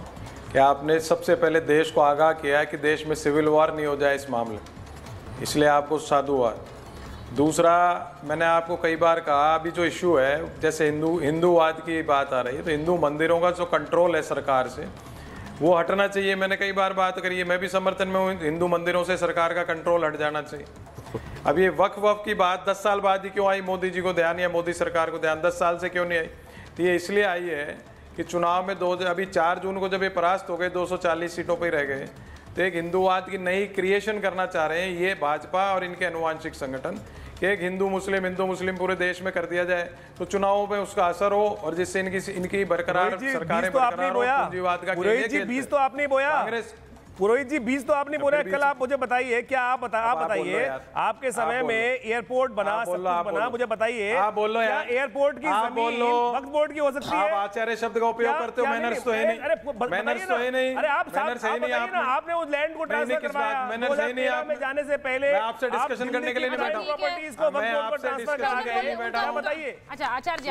कि आपने सबसे पहले देश को आगाह किया है कि देश में सिविल वॉर नहीं हो जाए इस मामले, इसलिए आपको साधुवाद। दूसरा, मैंने आपको कई बार कहा, अभी जो इशू है, जैसे हिंदूवाद की बात आ रही है, तो हिंदू मंदिरों का जो कंट्रोल है सरकार से, वो हटना चाहिए। मैंने कई बार बात करी है, मैं भी समर्थन में हूँ, हिंदू मंदिरों से सरकार का कंट्रोल हट जाना चाहिए। अब ये वक्फ की बात 10 साल बाद ही क्यों आई मोदी जी को ध्यान, या मोदी सरकार को ध्यान 10 साल से क्यों नहीं आई? तो ये इसलिए आई है कि चुनाव में अभी 4 जून को जब ये परास्त हो गए, 240 सीटों पर रह गए, तो एक हिंदूवाद की नई क्रिएशन करना चाह रहे हैं ये भाजपा और इनके अनुवांशिक संगठन, कि एक हिंदू मुस्लिम पूरे देश में कर दिया जाए, तो चुनावों में उसका असर हो और जिससे इनकी बरकरार सरकारें बरकरार हो। पूंजीवाद का बीज तो आपने बोया कांग्रेस, पुरोहित जी बीज तो आपने बोला। कल आप मुझे बताइए, क्या आप बताइए, आपके समय में एयरपोर्ट बना, सब कुछ बना, मुझे बताइए क्या एयरपोर्ट की जमीन वक्फ बोर्ड की हो सकती है? आप आचार्य शब्द का उपयोग करते हो, मैनर्स तो है नहीं, मैनर्स तो है नहीं। अरे आप आपने उस लैंड को ट्रांसफर करवाया, मैनर्स है नहीं, आप में जाने से पहले आपसे डिस्कशन करने के लिए नहीं बैठा हूं, प्रॉपर्टीज को वक्फ बोर्ड पर ट्रांसफर करने के लिए बैठा हूं। बताइए। अच्छा आचार्य जी,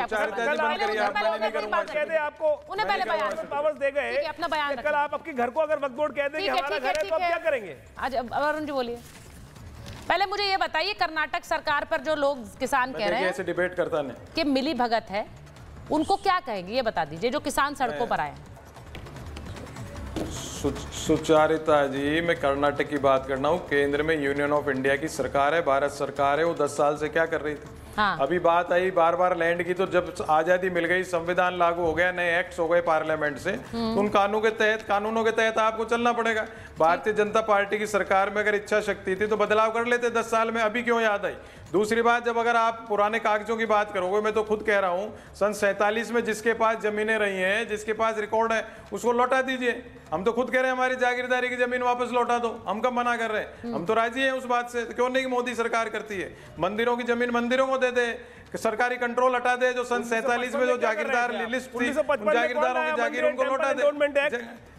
आपको उन्हें पहले पावर्स दे गए, अपना बयान कल आप आपके घर को अगर वक्फ बोर्ड कहते हैं कि हमारा घर है, तो आप क्या करेंगे? आज अरुण जी बोलिए। पहले मुझे ये बताइए, कर्नाटक सरकार पर जो लोग किसान कह रहे हैं ऐसे डिबेट करता नहीं कि मिली भगत है, उनको क्या कहेंगे ये बता दीजिए, जो किसान सड़कों पर आए। सुचारिता जी, मैं कर्नाटक की बात करना हूँ। केंद्र में यूनियन ऑफ इंडिया की सरकार है, भारत सरकार है, वो 10 साल से क्या कर रही थी? हाँ। अभी बात आई बार बार लैंड की, तो जब आजादी मिल गई, संविधान लागू हो गया, नए एक्ट्स हो गए पार्लियामेंट से, तो उन कानूनों के तहत आपको चलना पड़ेगा। भारतीय जनता पार्टी की सरकार में अगर इच्छा शक्ति थी तो बदलाव कर लेते 10 साल में, अभी क्यों याद आई? दूसरी बात, जब अगर आप पुराने कागजों की बात करोगे, मैं तो खुद कह रहा हूँ, सन 47 में जिसके पास जमीनें रही हैं, जिसके पास रिकॉर्ड है, उसको लौटा दीजिए। हम तो खुद कह रहे हैं हमारी जागीरदारी की जमीन वापस लौटा दो, हम कब मना कर रहे हैं? हम तो राजी हैं उस बात से। क्यों नहीं मोदी सरकार करती है? मंदिरों की जमीन मंदिरों को दे दे, सरकारी कंट्रोल हटा दे, जो सन 47 में जो जागीरदार लिस्ट थी, जागीरदारों की जागीर उनको लौटा दे,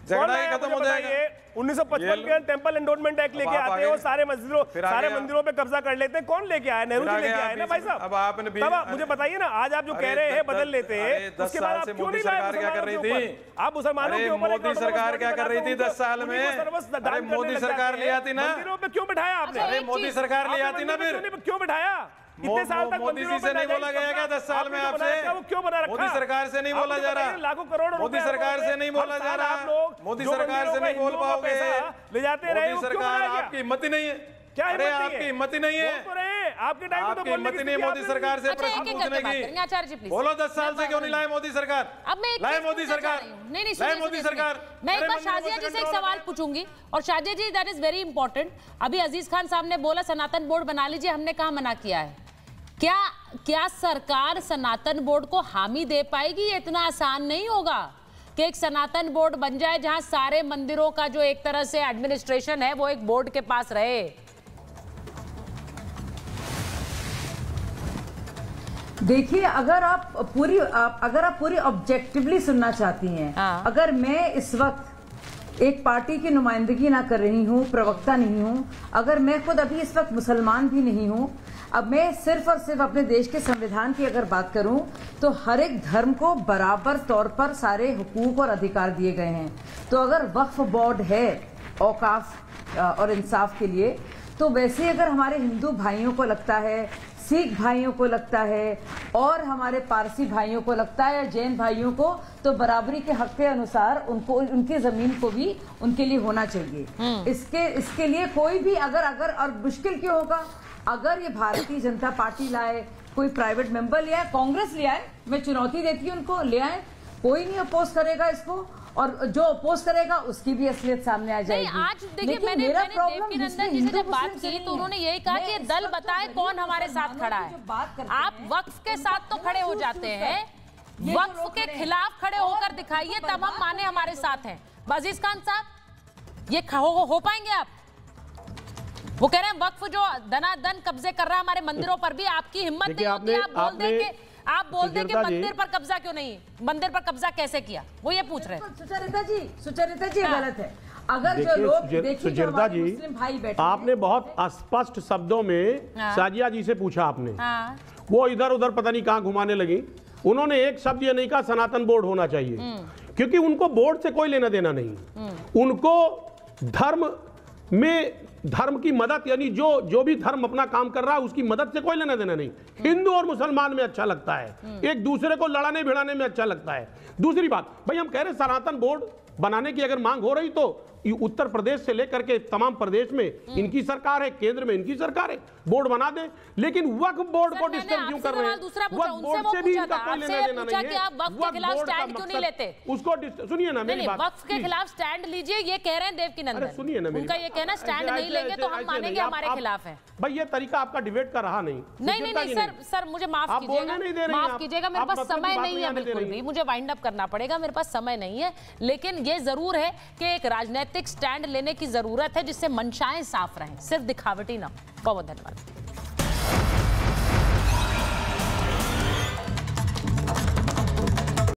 झगड़ा ही खत्म हो जाएगा। 1955 के टेंपल एंडोनमेंट एक्ट लेके आते हो, सारे मंदिरों पे कब्जा कर लेते हैं। कौन लेके आया? नेहरू जी लेके आए ना भाई साहब। अब आपने तब मुझे बताइए ना, आज आप जो कह रहे हैं बदल लेते हैं, उसके बाद आप क्यों नहीं लाए? क्या कर रही थी? आप मुसलमानों के ऊपर मोदी सरकार क्या कर रही थी 10 साल में? अरे मोदी सरकार ले आती ना, मंदिरों पे क्यों बिठाया आपने? अरे मोदी सरकार ले आती ना, फिर क्यों बिठाया? इतने साल तक मोदी जी से नहीं बोला गया क्या 10 साल में आपसे? वो क्यों बना रखा? मोदी सरकार से नहीं बोला जा रहा, लाखों करोड़ मोदी सरकार से नहीं बोला जा रहा, आप लोग मोदी सरकार से नहीं बोल पाओगे, ले जाते रहे। मोदी सरकार, आपकी हिम्मत ही नहीं है। क्या अरे आपकी हिम्मत ही नहीं है, आपके टाइम में तो हिम्मत ही नहीं मोदी सरकार से प्रश्न पूछने की। बोलो 10 साल से क्यों नहीं लाए मोदी सरकार? अब मैं लाए मोदी सरकार, नहीं मोदी सरकार। मैं एक बार शाजिया जी से एक सवाल पूछूंगी, और शाजिया जी दैट इज वेरी इंपॉर्टेंट। अभी अजीज खान साहब ने बोला सनातन बोर्ड बना लीजिए, हमने कहा मना किया है। क्या सरकार सनातन बोर्ड को हामी दे पाएगी? ये इतना आसान नहीं होगा कि एक सनातन बोर्ड बन जाए जहां सारे मंदिरों का जो एक तरह से एडमिनिस्ट्रेशन है वो एक बोर्ड के पास रहे। देखिए, अगर आप पूरी ऑब्जेक्टिवली सुनना चाहती हैं, अगर मैं इस वक्त एक पार्टी की नुमाइंदगी ना कर रही हूं, प्रवक्ता नहीं हूं, अगर मैं खुद अभी इस वक्त मुसलमान भी नहीं हूं, अब मैं सिर्फ और सिर्फ अपने देश के संविधान की अगर बात करूं तो हर एक धर्म को बराबर तौर पर सारे हुकूक और अधिकार दिए गए हैं। तो अगर वक्फ बोर्ड है औकाफ और इंसाफ के लिए, तो वैसे अगर हमारे हिंदू भाइयों को लगता है, सिख भाइयों को लगता है, और हमारे पारसी भाइयों को लगता है, या जैन भाइयों को, तो बराबरी के हक के अनुसार उनको उनकी जमीन को भी उनके लिए होना चाहिए। इसके लिए कोई भी अगर और मुश्किल क्यों होगा? अगर ये भारतीय जनता पार्टी लाए, कोई प्राइवेट मेंबर ले आए, कांग्रेस ले आए, मैं चुनौती देती हूँ उनको, ले आए, कोई नहीं अपोज करेगा इसको, और जो अपोज करेगा उसकी भी असलियत सामने आ जाएगी। नहीं, आज देखिए मैंने देवकीनंदन जी से जब बात की तो उन्होंने यही कहा कि दल बताए कौन हमारे साथ खड़ा है। आप वक्फ के साथ तो खड़े हो जाते हैं, वक्फ के खिलाफ खड़े होकर दिखाइए, तब हम माने हमारे साथ हैं। अजीज खान साहब, ये हो पाएंगे आप? वो कह रहे हैं वक्फ जो धनाधन कब्जे कर रहा है हमारे मंदिरों पर भी, आपकी हिम्मत नहीं होती, आप बोल दें कि मंदिर पर कब्जा क्यों नहीं, मंदिर पर कब्जा कैसे किया, वो ये पूछ रहे हैं। सुचरिता जी गलत है। अगर जो लोग सुचरिता जी, भाई बैठे, आपने बहुत स्पष्ट शब्दों में शाजिया जी से पूछा आपने, वो इधर उधर पता नहीं कहां घुमाने लगी। उन्होंने एक शब्द ये नहीं कहा सनातन बोर्ड होना चाहिए, क्योंकि उनको बोर्ड से कोई लेना देना नहीं। उनको धर्म में धर्म की मदद, यानी जो भी धर्म अपना काम कर रहा है उसकी मदद से कोई लेना देना नहीं। हिंदू और मुसलमान में अच्छा लगता है, एक दूसरे को लड़ाने भिड़ाने में अच्छा लगता है। दूसरी बात, भाई हम कह रहे सनातन बोर्ड बनाने की अगर मांग हो रही तो उत्तर प्रदेश से लेकर के तमाम प्रदेश में इनकी सरकार है, केंद्र में इनकी सरकार है, बोर्ड बना दे। लेकिन वक्फ बोर्ड को डिस्टर्ब क्यों कर रहे हैं? वक्फ बोर्ड से भी इनका कोई लेना देना नहीं है। वक्फ के खिलाफ स्टैंड क्यों नहीं लेते? उसको सुनिए ना मेरी बात, वक्फ के खिलाफ स्टैंड लीजिए, ये कह रहे हैं देवकीनंदन। सुनिए ना, उनका ये कहना स्टैंड नहीं लेंगे तो हम मानेंगे हमारे खिलाफ है। भाई ये तरीका आपका डिबेट का रहा नहीं। नहीं सर मुझे माफ कीजिएगा, मेरे पास समय नहीं है बिल्कुल भी, मुझे वाइंड अप करना पड़ेगा, मेरे पास समय नहीं है। लेकिन ये जरूर है कि एक राजनीतिक स्टैंड लेने की जरूरत है जिससे मंशाएं साफ रहें, सिर्फ दिखावटी ना। बहुत बहुत धन्यवाद।